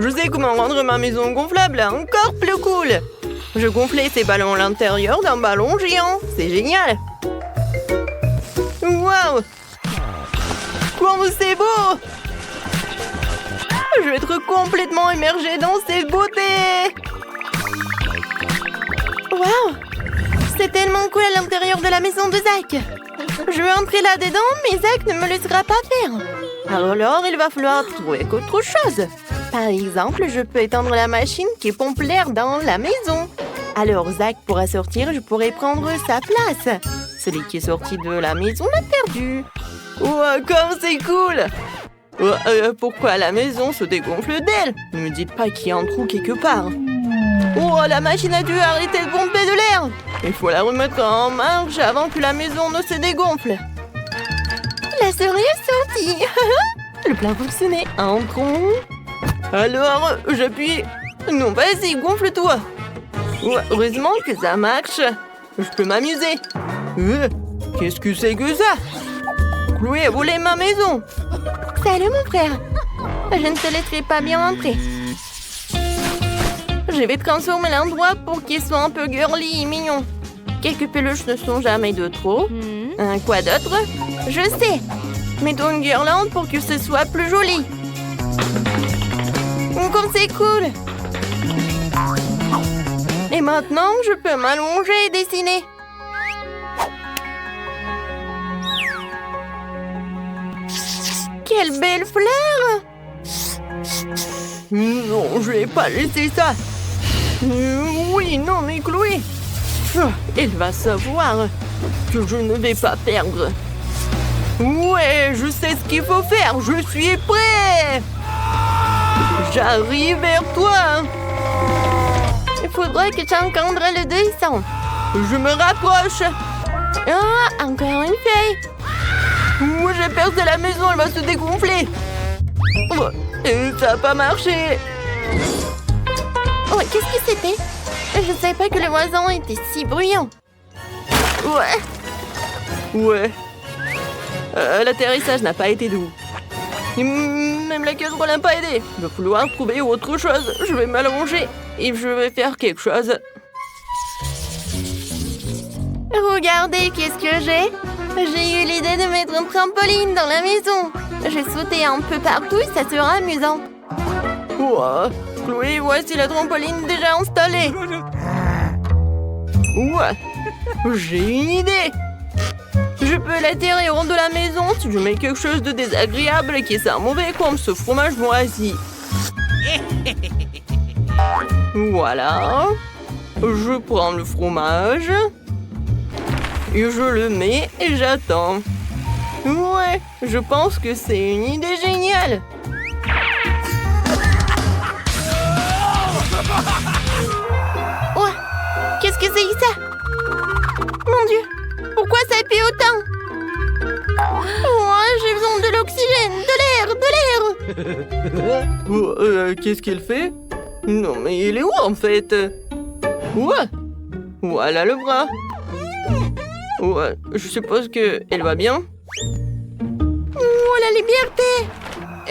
Je sais comment rendre ma maison gonflable encore plus cool. Je gonflais ces ballons à l'intérieur d'un ballon géant. C'est génial. Waouh! Comme c'est beau! Je vais être complètement immergée dans cette beauté. Waouh! C'est tellement cool à l'intérieur de la maison de Zach. Je veux entrer là-dedans, mais Zach ne me laissera pas faire. Alors, il va falloir trouver autre chose. Par exemple, je peux étendre la machine qui pompe l'air dans la maison. Alors, Zach pourra sortir, je pourrai prendre sa place. Celui qui est sorti de la maison l'a perdu. Wow, comme c'est cool! Pourquoi la maison se dégonfle d'elle? Ne me dites pas qu'il y a un trou quelque part. Oh, la machine a dû arrêter de pomper de l'air. Il faut la remettre en marche avant que la maison ne se dégonfle. La souris est sortie. Le plan fonctionnait. Entrons. Alors, j'appuie. Non, vas-y, gonfle-toi. Heureusement que ça marche. Je peux m'amuser. Qu'est-ce que c'est que ça? Chloé a volé ma maison. Salut mon frère. Je ne te laisserai pas bien entrer. Je vais transformer l'endroit pour qu'il soit un peu girly et mignon. Quelques peluches ne sont jamais de trop. Quoi d'autre? Je sais. Mettons une guirlande pour que ce soit plus joli. Comme c'est cool. Et maintenant, je peux m'allonger et dessiner. Quelle belle fleur! Non, je vais pas laisser ça. Oui, non, mais Chloé. Elle va savoir que je ne vais pas perdre. Ouais, je sais ce qu'il faut faire. Je suis prêt. J'arrive vers toi. Il faudrait que tu encadres le dessin. Je me rapproche. Ah, encore une feuille. Moi, j'ai peur que la maison, elle va se dégonfler. Ça n'a pas marché. Oh, qu'est-ce que c'était? Je ne savais pas que le voisin était si bruyant. Ouais. L'atterrissage n'a pas été doux. Même la casserole n'a pas aidé. Il va falloir trouver autre chose. Je vais m'allonger et je vais faire quelque chose. Regardez, qu'est-ce que j'ai? J'ai eu l'idée de mettre un trampoline dans la maison. J'ai sauté un peu partout et ça sera amusant. Wow. Chloé, voici la trampoline déjà installée. Ouais. J'ai une idée. Je peux l'attirer hors de la maison si je mets quelque chose de désagréable et qui sent mauvais comme ce fromage moisi. Voilà. Je prends le fromage. Et je le mets et j'attends. Ouais, je pense que c'est une idée géniale. Ouais, qu'est-ce que c'est ça? Mon Dieu, pourquoi ça pue autant? Ouais, j'ai besoin de l'oxygène, de l'air. Qu'est-ce qu'elle fait? Non, mais il est où en fait? Ouais, voilà le bras. Ouais, je suppose qu'elle va bien. Oh, la liberté!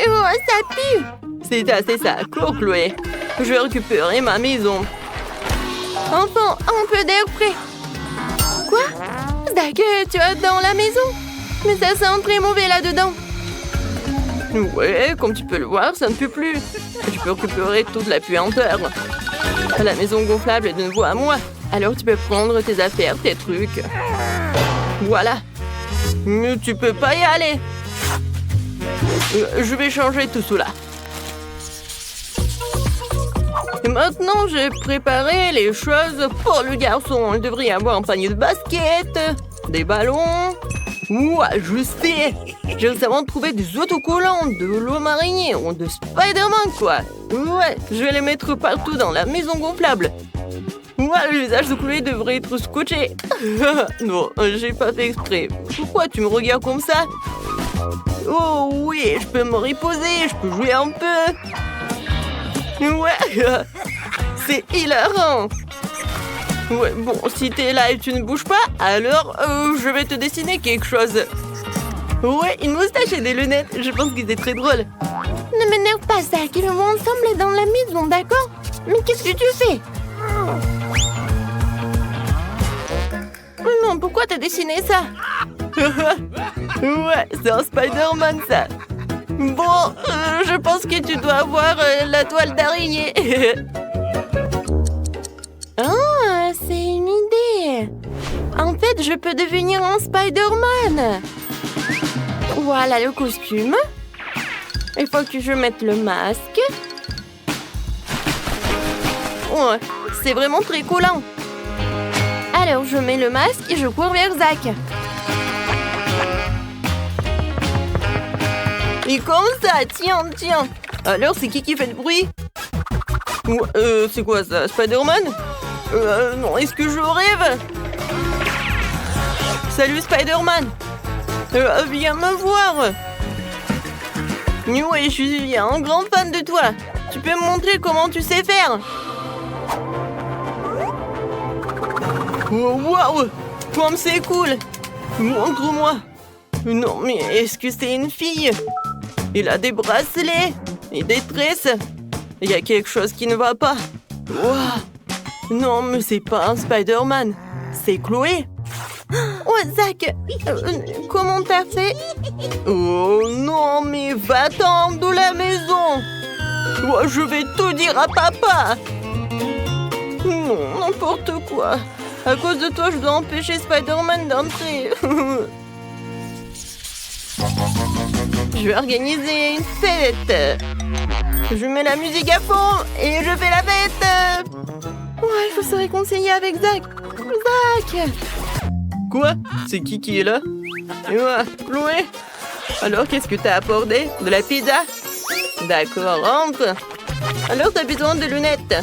Oh, ça pue! C'est assez ça, cours, Chloé. Je vais récupérer ma maison. Enfin, un peu d'air frais. Quoi? Zach, tu es dans la maison? Mais ça sent très mauvais là-dedans. Ouais, comme tu peux le voir, ça ne pue plus. Tu peux récupérer toute la puanteur. La maison gonflable est de nouveau à moi. Alors tu peux prendre tes affaires, tes trucs. Voilà. Mais tu peux pas y aller. Je vais changer tout cela. Et maintenant, j'ai préparé les choses pour le garçon. Il devrait y avoir un panier de basket, des ballons. Ouais, je sais. J'ai récemment trouvé des autocollants, de l'homme araignée ou de Spider-Man, quoi. Ouais, je vais les mettre partout dans la maison gonflable. Ouais, le visage de Chloé devrait être scotché. Non, j'ai pas fait exprès. Pourquoi tu me regardes comme ça? Oh oui, je peux me reposer, je peux jouer un peu. Ouais, c'est hilarant. Ouais, bon, si t'es là et tu ne bouges pas, alors je vais te dessiner quelque chose. Ouais, une moustache et des lunettes, je pense que c'est très drôle. Ne Ne m'énerve pas, Zach. Ils vont ensemble dans la maison, d'accord? Mais qu'est-ce que tu fais? Non, pourquoi t'as dessiné ça? Ouais, c'est un Spider-Man, ça. Bon, je pense que tu dois avoir la toile d'araignée. Ah, c'est une idée. En fait, je peux devenir un Spider-Man. Voilà le costume. Il faut que je mette le masque. Ouais, c'est vraiment très collant. Alors, je mets le masque et je cours vers Zach. Et comme ça, tiens. Alors, c'est qui fait le bruit? C'est quoi ça, Spider-Man? Non, est-ce que je rêve? Salut, Spider-Man. Viens me voir. Ouais, je suis un grand fan de toi. Tu peux me montrer comment tu sais faire? Oh, waouh! Comme c'est cool! Montre-moi! Non, mais est-ce que c'est une fille? Il a des bracelets et des tresses. Il y a quelque chose qui ne va pas. Wow. Non, mais c'est pas un Spider-Man. C'est Chloé. Oh, Zach! Comment t'as fait? Oh non, mais va-t'en de la maison! Oh, je vais tout dire à papa! Non, n'importe quoi. À cause de toi, je dois empêcher Spider-Man d'entrer. Je vais organiser une fête. Je mets la musique à fond et je fais la fête. Ouais, il faut se réconcilier avec Zach. Zach! Quoi? C'est qui est là? Ouais, Chloé. Alors, qu'est-ce que t'as apporté? De la pizza? D'accord, entre. Alors, t'as besoin de lunettes.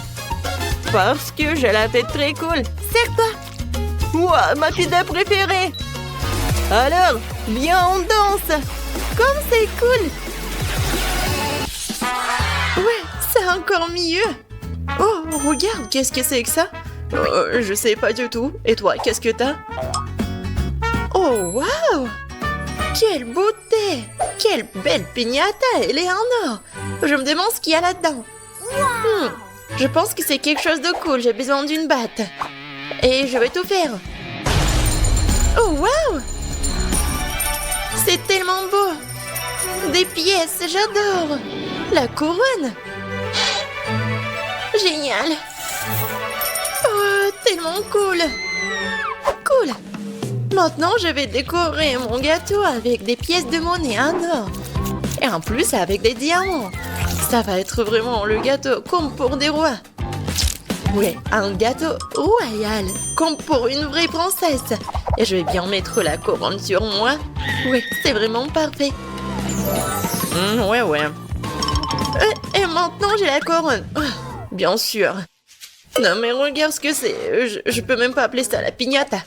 Parce que j'ai la tête très cool. Serre-toi. Ouah, ma pizza préférée. Alors, viens, on danse. Comme c'est cool. Ouais, c'est encore mieux. Oh, regarde, qu'est-ce que c'est que ça? Je sais pas du tout. Et toi, qu'est-ce que t'as? Oh, waouh! Quelle beauté! Quelle belle piñata! Elle est en or. Je me demande ce qu'il y a là-dedans. Je pense que c'est quelque chose de cool. J'ai besoin d'une batte. Et je vais tout faire. Oh, waouh! C'est tellement beau! Des pièces, j'adore! La couronne! Génial! Oh, tellement cool! Cool! Maintenant, je vais décorer mon gâteau avec des pièces de monnaie en or. Et en plus, avec des diamants. Ça va être vraiment le gâteau comme pour des rois. Ouais, un gâteau royal, comme pour une vraie princesse. Et je vais bien mettre la couronne sur moi. Oui, c'est vraiment parfait. Ouais. Et maintenant, j'ai la couronne. Bien sûr. Non, mais regarde ce que c'est. Je peux même pas appeler ça la piñata.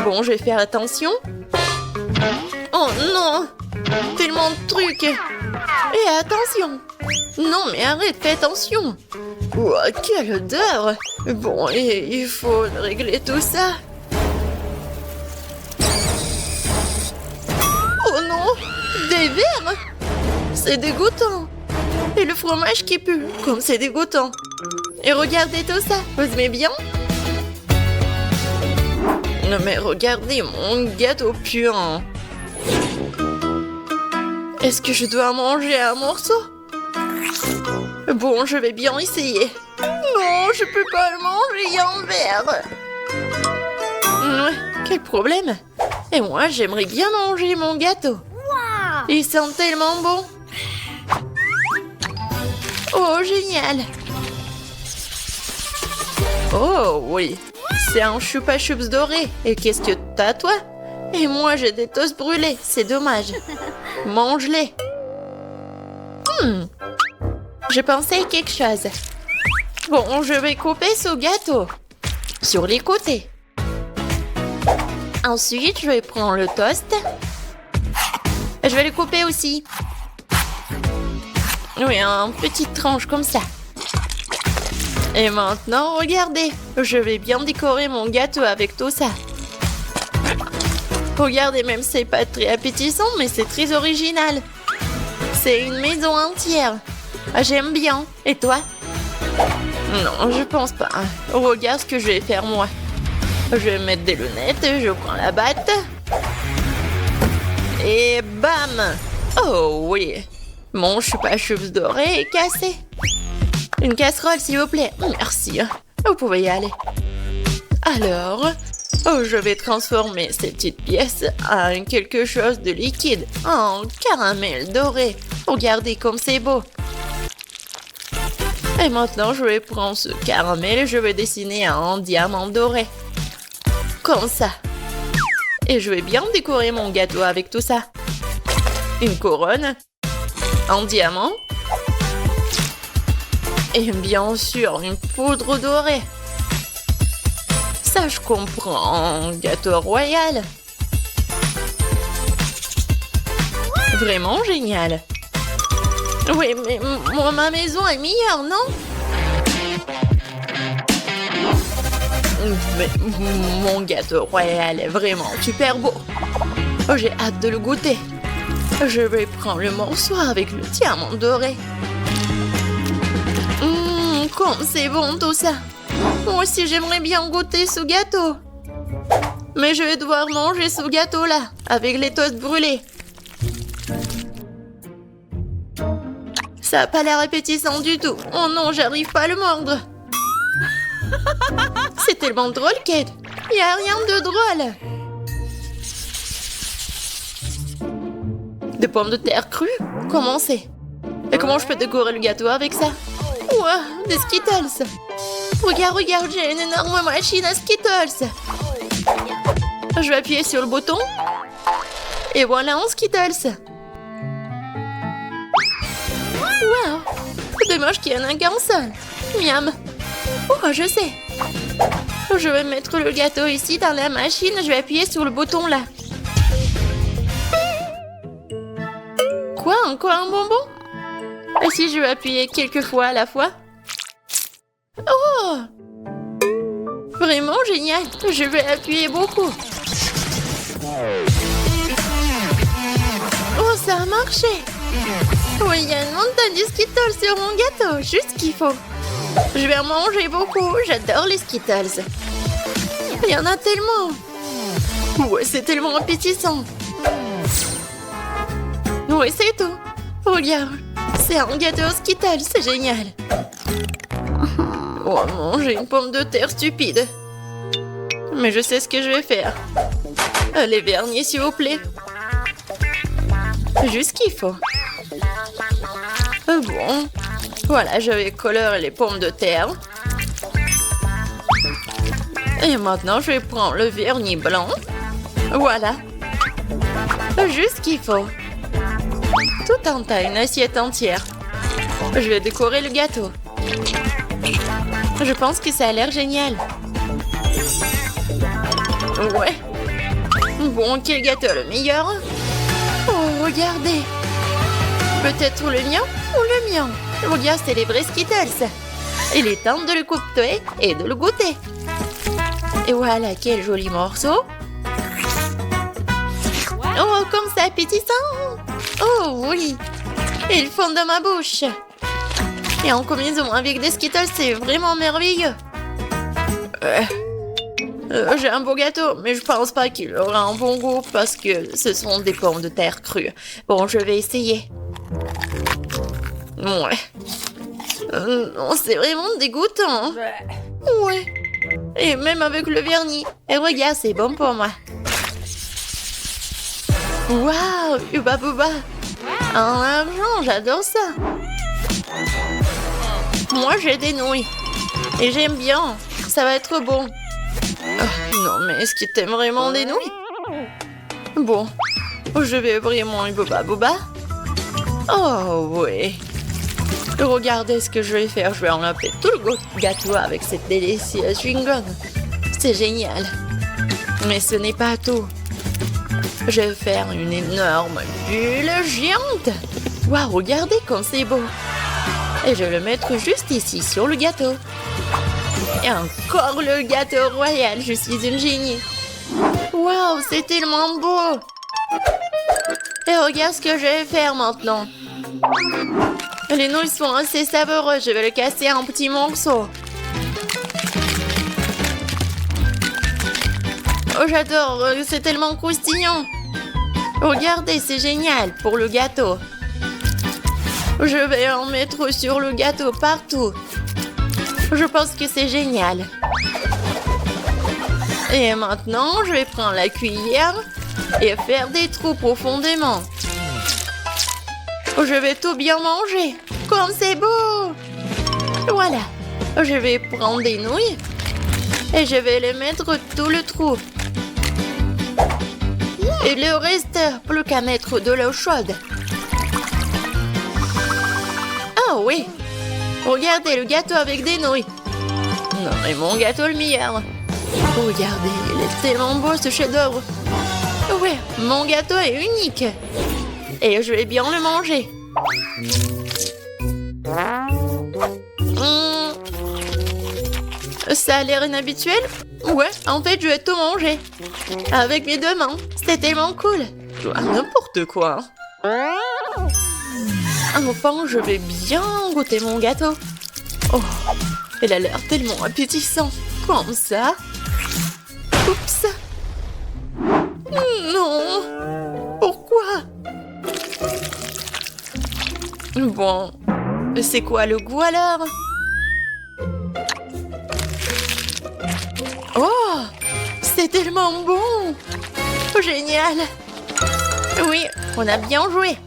Bon, je vais faire attention. Oh non! Tellement de trucs. Et attention. Non, mais arrête, fais attention. Oh, quelle odeur. Bon, et il faut régler tout ça. Oh non, des verres. C'est dégoûtant. Et le fromage qui pue, comme c'est dégoûtant. Et regardez tout ça, vous aimez bien? Non mais regardez mon gâteau puant. Est-ce que je dois manger un morceau? Bon, je vais bien essayer. Non, je peux pas le manger, il y a un verre. Ouais, quel problème? Et moi, j'aimerais bien manger mon gâteau. Il sent tellement bon. Oh, génial. Oh, oui. C'est un choupa choups doré. Et qu'est-ce que t'as, toi? Et moi, j'ai des toasts brûlés. C'est dommage. Mange-les. Je pensais à quelque chose. Bon, je vais couper ce gâteau. Sur les côtés. Ensuite, je vais prendre le toast. Je vais le couper aussi. Oui, une petite tranche comme ça. Et maintenant, regardez. Je vais bien décorer mon gâteau avec tout ça. Regardez, même c'est pas très appétissant, mais c'est très original. C'est une maison entière. J'aime bien. Et toi? Non, je pense pas. Regarde ce que je vais faire moi. Je vais mettre des lunettes, je prends la batte. Et bam! Oh oui! Mon chupa-chups doré est cassé. Une casserole, s'il vous plaît. Merci. Vous pouvez y aller. Alors, je vais transformer ces petites pièces en quelque chose de liquide. En caramel doré. Regardez comme c'est beau. Et maintenant, je vais prendre ce caramel et je vais dessiner un diamant doré. Comme ça. Et je vais bien décorer mon gâteau avec tout ça. Une couronne. Un diamant. Et bien sûr, une poudre dorée. Ça, je comprends. Un gâteau royal. Vraiment génial. Oui, mais ma maison est meilleure, non? Mais mon gâteau royal est vraiment super beau. J'ai hâte de le goûter. Je vais prendre le morceau avec le diamant doré. Comme c'est bon tout ça. Moi aussi, j'aimerais bien goûter ce gâteau. Mais je vais devoir manger ce gâteau-là avec les toasts brûlés. Ça n'a pas l'air appétissant du tout. Oh non, j'arrive pas à le mordre. C'est tellement drôle, Kate. Il n'y a rien de drôle. Des pommes de terre crues? Comment c'est? Et comment je peux décorer le gâteau avec ça? Ouah, des Skittles. Regarde, j'ai une énorme machine à Skittles. Je vais appuyer sur le bouton. Et voilà un Skittles. Wow. Dommage qu'il y en a qu'un seul. Miam. Oh, je sais. Je vais mettre le gâteau ici dans la machine. Je vais appuyer sur le bouton là. Quoi? Encore un bonbon? Et si je vais appuyer quelques fois à la fois? Oh! Vraiment génial. Je vais appuyer beaucoup. Oh, ça a marché. Oui, il y a une montagne de Skittles sur mon gâteau. Juste ce qu'il faut. Je vais en manger beaucoup. J'adore les Skittles. Il y en a tellement. Ouais, c'est tellement appétissant. Oui, c'est tout. Regarde. C'est un gâteau Skittles. C'est génial. Oh non, j'ai une pomme de terre stupide. Mais je sais ce que je vais faire. Les vernis, s'il vous plaît. Juste ce qu'il faut. Bon. Voilà, je vais colorer les pommes de terre. Et maintenant, je vais prendre le vernis blanc. Voilà. Juste ce qu'il faut. Tout en tas, une assiette entière. Je vais décorer le gâteau. Je pense que ça a l'air génial. Ouais. Bon, quel gâteau le meilleur? Oh, regardez. Peut-être le mien ou le mien. Regarde, c'est les vrais Skittles. Il est temps de le couper et de le goûter. Et voilà, quel joli morceau. Oh, comme c'est appétissant. Oh, oui. Ils font dans ma bouche. Et en combinaison avec des Skittles, c'est vraiment merveilleux. J'ai un beau gâteau, mais je pense pas qu'il aura un bon goût parce que ce sont des pommes de terre crues. Bon, je vais essayer. Ouais. C'est vraiment dégoûtant. Ouais. Et même avec le vernis. Et regarde, c'est bon pour moi. Waouh, Uba Booba. En argent, j'adore ça. Moi, j'ai des nouilles. Et j'aime bien. Ça va être bon. Oh, non, mais est-ce que t'aimes vraiment des nouilles? Bon, je vais vraiment Uba Booba. Oh, oui. Regardez ce que je vais faire. Je vais enlever tout le gâteau avec cette délicieuse chewing-gum. C'est génial. Mais ce n'est pas tout. Je vais faire une énorme bulle géante. Waouh, regardez comme c'est beau. Et je vais le mettre juste ici, sur le gâteau. Et encore le gâteau royal. Je suis une génie. Waouh, c'est tellement beau. Et regarde ce que je vais faire maintenant. Les nouilles sont assez savoureuses, je vais le casser en petits morceaux. Oh, j'adore, c'est tellement croustillant. Regardez, c'est génial pour le gâteau. Je vais en mettre sur le gâteau partout. Je pense que c'est génial. Et maintenant, je vais prendre la cuillère et faire des trous profondément. Je vais tout bien manger. Comme c'est beau! Voilà. Je vais prendre des nouilles et je vais les mettre tout le trou. Et le reste, plus qu'à mettre de l'eau chaude. Ah oui! Regardez le gâteau avec des nouilles. Non, mais mon gâteau le meilleur. Regardez, il est tellement beau ce chef-d'œuvre. Oui, mon gâteau est unique. Et je vais bien le manger. Ça a l'air inhabituel. Ouais, en fait, je vais tout manger. Avec mes deux mains. C'est tellement cool. Ah, n'importe quoi. Enfin, je vais bien goûter mon gâteau. Oh, il a l'air tellement appétissant. Comme ça. Oups. Non. Pourquoi? Bon, c'est quoi le goût alors? Oh, c'est tellement bon! Génial! Oui, on a bien joué.